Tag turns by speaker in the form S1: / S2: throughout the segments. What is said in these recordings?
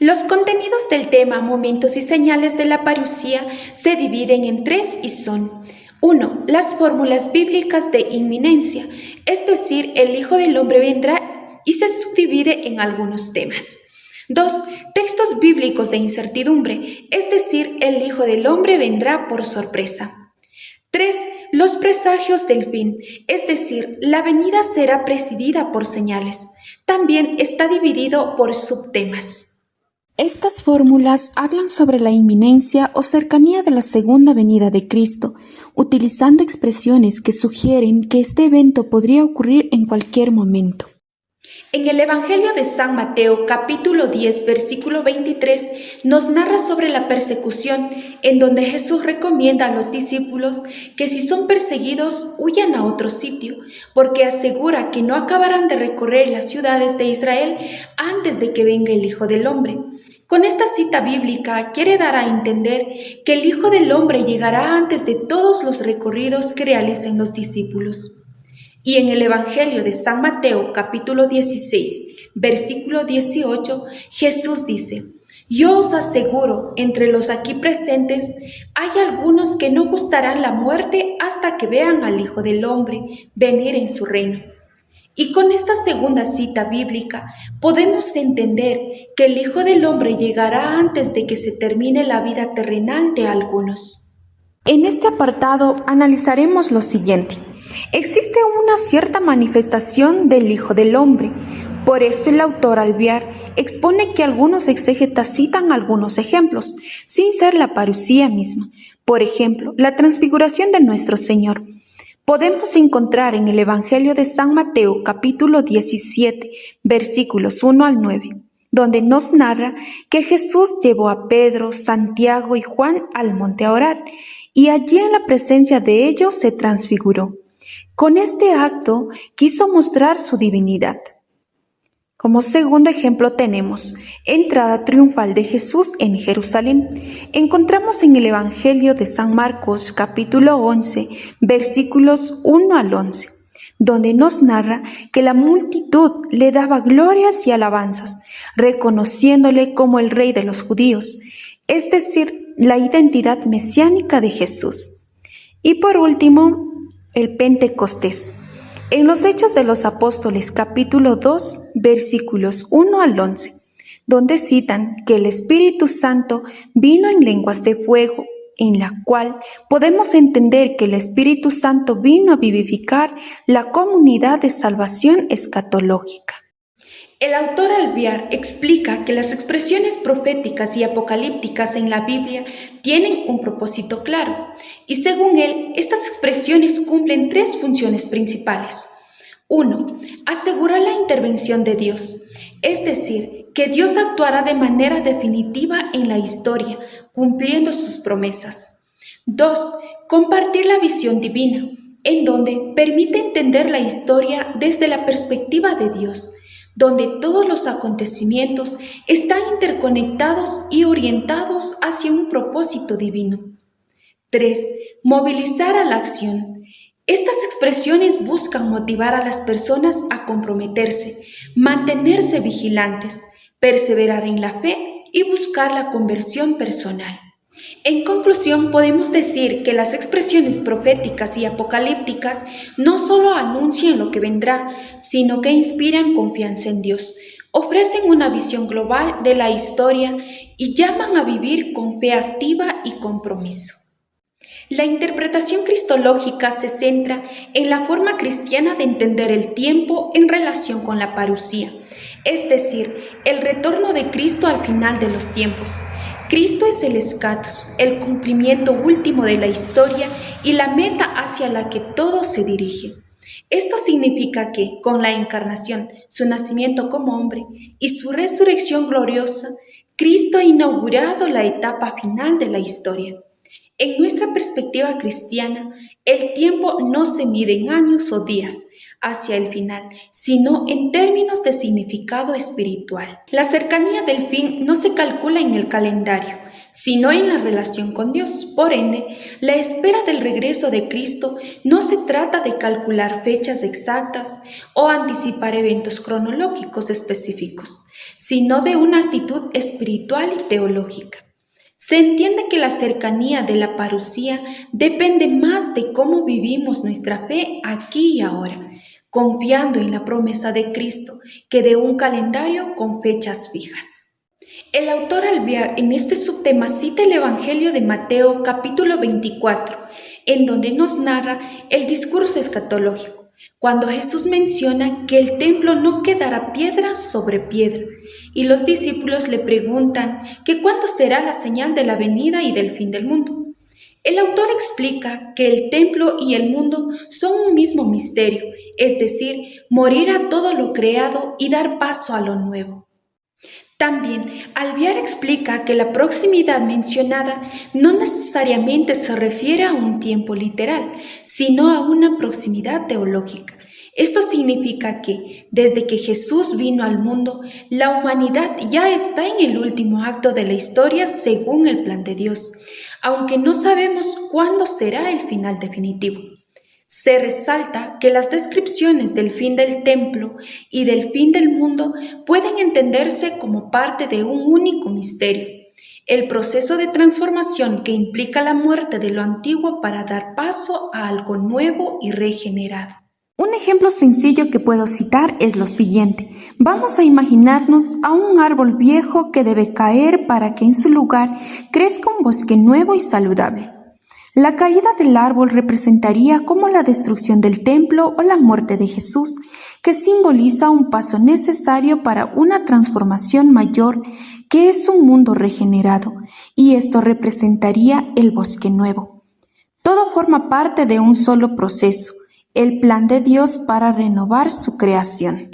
S1: Los contenidos del tema Momentos y señales de la parusía se dividen en tres y son: 1. Las fórmulas bíblicas de inminencia, es decir, el Hijo del Hombre vendrá, y se subdivide en algunos temas. 2. Textos bíblicos de incertidumbre, es decir, el Hijo del Hombre vendrá por sorpresa. 3. Los presagios del fin, es decir, la venida será precedida por señales. También está dividido por subtemas.
S2: Estas fórmulas hablan sobre la inminencia o cercanía de la segunda venida de Cristo, utilizando expresiones que sugieren que este evento podría ocurrir en cualquier momento.
S1: En el Evangelio de San Mateo, capítulo 10, versículo 23, nos narra sobre la persecución, en donde Jesús recomienda a los discípulos que si son perseguidos, huyan a otro sitio, porque asegura que no acabarán de recorrer las ciudades de Israel antes de que venga el Hijo del Hombre. Con esta cita bíblica quiere dar a entender que el Hijo del Hombre llegará antes de todos los recorridos que realicen los discípulos. Y en el Evangelio de San Mateo, capítulo 16, versículo 18, Jesús dice: Yo os aseguro, entre los aquí presentes, hay algunos que no gustarán la muerte hasta que vean al Hijo del Hombre venir en su reino. Y con esta segunda cita bíblica podemos entender que el Hijo del Hombre llegará antes de que se termine la vida terrenal de algunos.
S2: En este apartado analizaremos lo siguiente. Existe una cierta manifestación del Hijo del Hombre. Por eso el autor Alvear expone que algunos exégetas citan algunos ejemplos, sin ser la parusía misma. Por ejemplo, la transfiguración de nuestro Señor. Podemos encontrar en el Evangelio de San Mateo, capítulo 17, versículos 1 al 9, donde nos narra que Jesús llevó a Pedro, Santiago y Juan al monte a orar, y allí en la presencia de ellos se transfiguró. Con este acto quiso mostrar su divinidad. Como segundo ejemplo tenemos entrada triunfal de Jesús en Jerusalén. Encontramos en el Evangelio de San Marcos capítulo 11 versículos 1 al 11, donde nos narra que la multitud le daba glorias y alabanzas, reconociéndole como el Rey de los judíos, es decir, la identidad mesiánica de Jesús. Y por último, el Pentecostés. En los Hechos de los Apóstoles capítulo 2 versículos 1 al 11, donde citan que el Espíritu Santo vino en lenguas de fuego, en la cual podemos entender que el Espíritu Santo vino a vivificar la comunidad de salvación escatológica.
S1: El autor Alvear explica que las expresiones proféticas y apocalípticas en la Biblia tienen un propósito claro, y según él, estas expresiones cumplen tres funciones principales. 1. Asegurar la intervención de Dios, es decir, que Dios actuará de manera definitiva en la historia, cumpliendo sus promesas. 2. Compartir la visión divina, en donde permite entender la historia desde la perspectiva de Dios, donde todos los acontecimientos están interconectados y orientados hacia un propósito divino. 3. Movilizar a la acción. Estas expresiones buscan motivar a las personas a comprometerse, mantenerse vigilantes, perseverar en la fe y buscar la conversión personal. En conclusión, podemos decir que las expresiones proféticas y apocalípticas no solo anuncian lo que vendrá, sino que inspiran confianza en Dios, ofrecen una visión global de la historia y llaman a vivir con fe activa y compromiso. La interpretación cristológica se centra en la forma cristiana de entender el tiempo en relación con la parusía, es decir, el retorno de Cristo al final de los tiempos. Cristo es el eschatos, el cumplimiento último de la historia y la meta hacia la que todo se dirige. Esto significa que, con la encarnación, su nacimiento como hombre y su resurrección gloriosa, Cristo ha inaugurado la etapa final de la historia. En nuestra perspectiva cristiana, el tiempo no se mide en años o días hacia el final, sino en términos de significado espiritual. La cercanía del fin no se calcula en el calendario, sino en la relación con Dios. Por ende, la espera del regreso de Cristo no se trata de calcular fechas exactas o anticipar eventos cronológicos específicos, sino de una actitud espiritual y teológica. Se entiende que la cercanía de la parusía depende más de cómo vivimos nuestra fe aquí y ahora, confiando en la promesa de Cristo que de un calendario con fechas fijas. El autor Alvear en este subtema cita el Evangelio de Mateo capítulo 24, en donde nos narra el discurso escatológico, cuando Jesús menciona que el templo no quedará piedra sobre piedra, y los discípulos le preguntan que cuándo será la señal de la venida y del fin del mundo. El autor explica que el templo y el mundo son un mismo misterio, es decir, morir a todo lo creado y dar paso a lo nuevo. También, Alvear explica que la proximidad mencionada no necesariamente se refiere a un tiempo literal, sino a una proximidad teológica. Esto significa que, desde que Jesús vino al mundo, la humanidad ya está en el último acto de la historia según el plan de Dios, aunque no sabemos cuándo será el final definitivo. Se resalta que las descripciones del fin del templo y del fin del mundo pueden entenderse como parte de un único misterio, el proceso de transformación que implica la muerte de lo antiguo para dar paso a algo nuevo y regenerado.
S2: Un ejemplo sencillo que puedo citar es lo siguiente. Vamos a imaginarnos a un árbol viejo que debe caer para que en su lugar crezca un bosque nuevo y saludable. La caída del árbol representaría como la destrucción del templo o la muerte de Jesús, que simboliza un paso necesario para una transformación mayor que es un mundo regenerado, y esto representaría el bosque nuevo. Todo forma parte de un solo proceso, el plan de Dios para renovar su creación.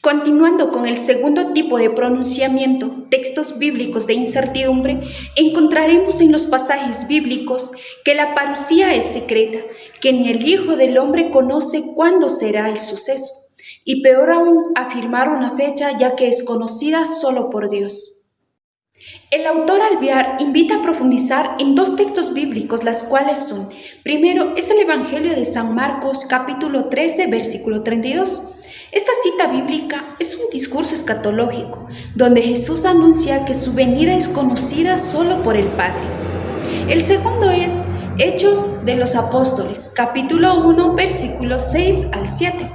S1: Continuando con el segundo tipo de pronunciamiento, textos bíblicos de incertidumbre, encontraremos en los pasajes bíblicos que la parusía es secreta, que ni el Hijo del Hombre conoce cuándo será el suceso, y peor aún, afirmar una fecha ya que es conocida solo por Dios. El autor Alvear invita a profundizar en dos textos bíblicos, las cuales son, primero, es el Evangelio de San Marcos, capítulo 13, versículo 32. Esta cita bíblica es un discurso escatológico, donde Jesús anuncia que su venida es conocida solo por el Padre. El segundo es Hechos de los Apóstoles, capítulo 1, versículos 6 al 7.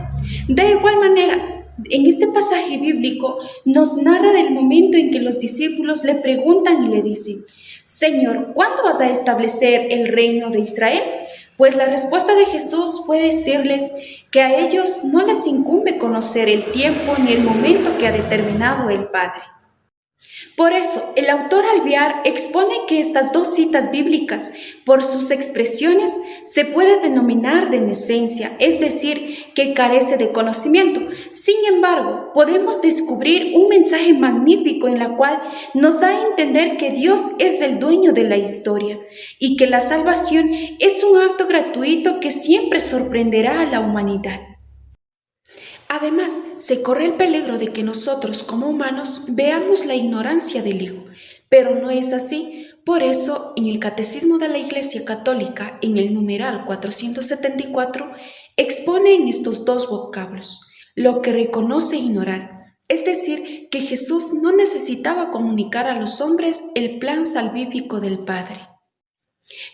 S1: De igual manera, en este pasaje bíblico nos narra del momento en que los discípulos le preguntan y le dicen: Señor, ¿cuándo vas a establecer el reino de Israel? Pues la respuesta de Jesús fue decirles que a ellos no les incumbe conocer el tiempo ni el momento que ha determinado el Padre. Por eso, el autor Alvear expone que estas dos citas bíblicas, por sus expresiones, se puede denominar de nesencia, es decir, que carece de conocimiento. Sin embargo, podemos descubrir un mensaje magnífico en la cual nos da a entender que Dios es el dueño de la historia y que la salvación es un acto gratuito que siempre sorprenderá a la humanidad. Además, se corre el peligro de que nosotros como humanos veamos la ignorancia del Hijo, pero no es así. Por eso, en el Catecismo de la Iglesia Católica, en el numeral 474, expone en estos dos vocablos, lo que reconoce ignorar, es decir, que Jesús no necesitaba comunicar a los hombres el plan salvífico del Padre.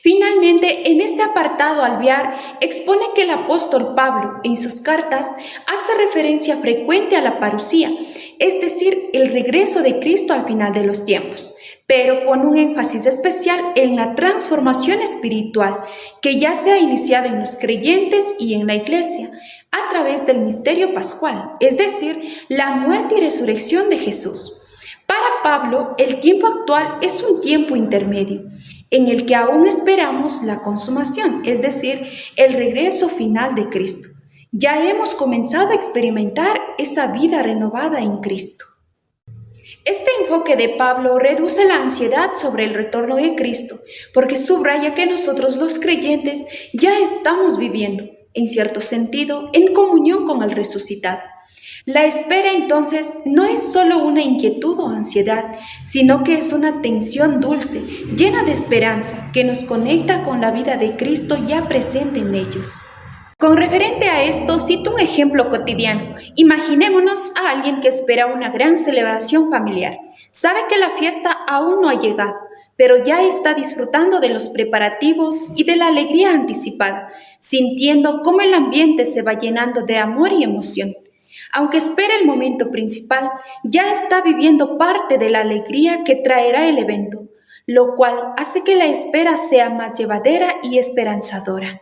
S1: Finalmente, en este apartado Alvear expone que el apóstol Pablo en sus cartas hace referencia frecuente a la parusía, es decir, el regreso de Cristo al final de los tiempos, pero pone un énfasis especial en la transformación espiritual que ya se ha iniciado en los creyentes y en la Iglesia a través del misterio pascual, es decir, la muerte y resurrección de Jesús. Para Pablo, el tiempo actual es un tiempo intermedio, en el que aún esperamos la consumación, es decir, el regreso final de Cristo. Ya hemos comenzado a experimentar esa vida renovada en Cristo. Este enfoque de Pablo reduce la ansiedad sobre el retorno de Cristo, porque subraya que nosotros los creyentes ya estamos viviendo, en cierto sentido, en comunión con el resucitado. La espera entonces no es solo una inquietud o ansiedad, sino que es una tensión dulce, llena de esperanza, que nos conecta con la vida de Cristo ya presente en ellos. Con referente a esto, cito un ejemplo cotidiano. Imaginémonos a alguien que espera una gran celebración familiar. Sabe que la fiesta aún no ha llegado, pero ya está disfrutando de los preparativos y de la alegría anticipada, sintiendo cómo el ambiente se va llenando de amor y emoción. Aunque espera el momento principal, ya está viviendo parte de la alegría que traerá el evento, lo cual hace que la espera sea más llevadera y esperanzadora.